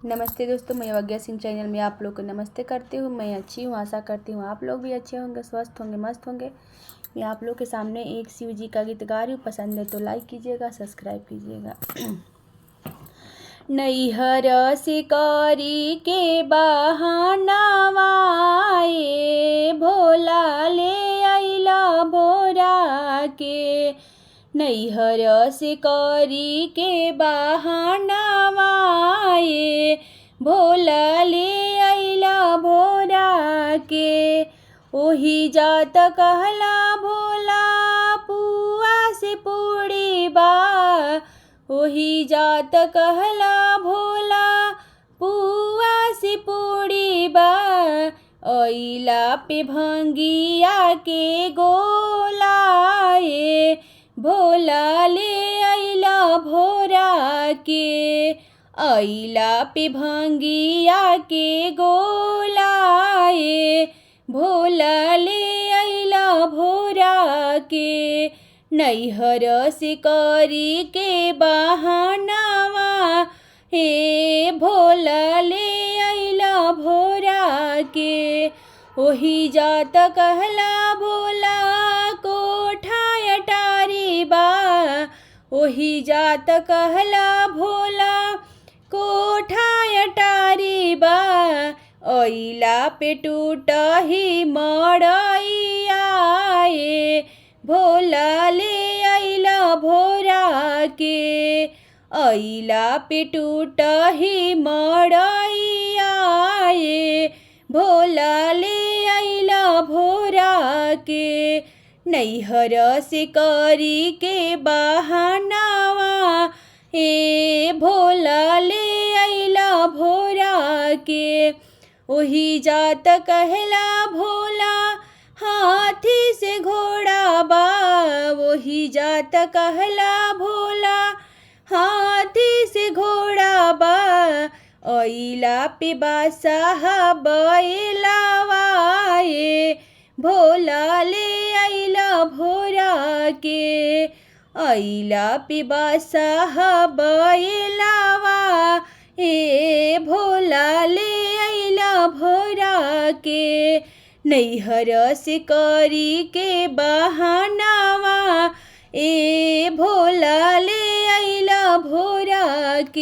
नमस्ते दोस्तों, मैं अवज्ञा सिंह चैनल में आप लोग को नमस्ते करती हूँ। मैं अच्छी हूँ, आशा करती हूँ आप लोग भी अच्छे होंगे, स्वस्थ होंगे, मस्त होंगे। मैं आप लोग के सामने एक शिव जी का गीत गा रही हूँ। पसंद है तो लाइक कीजिएगा, सब्सक्राइब कीजिएगा। नैहर शिकारी के बहानावा आए, भोला ले आइला भोरा के। नैहर शिकारी के बहानावा आए, भोला ले आइला भोरा के। ओही जात कहला भोला पुआ से पूड़ी बा, ओही जात कहला भोला पुआ से पूड़ी बा। अइला पे भंगिया के गोलाए, भोला ले अइला भोरा के। अइला पे भंगिया के गोलाए, भोला ले अइला भोरा के। नैहर शिकारी के बहानावा हे, भोला ले अइला भोरा के। ओही जात कहला भोला कोठा अटारी बा, ओही जात कहला भोला कोठा अटारी बा। अइला पे टूटही मड़ैया आए, भोला ले अइला भोरा के। अइला पे टूटही मड़ैया आए, भोला ले अइला भोरा के। नैहर शिकारी के बहानावा हे, भोला ले अइला भोरा के। ओही जात कहला भोला हाथी से घोड़ा बा, वही जात कहला भोला हाथी से घोड़ा बा। अइला पे बादशाह बैलावा आए, भोला ले अइला भोरा के। अइला पे बादशाह बैलावा ए, भोला ले अइला भोरा के। नैहर शिकारी के बहानावा ए, भोला ले अइला भोरा के।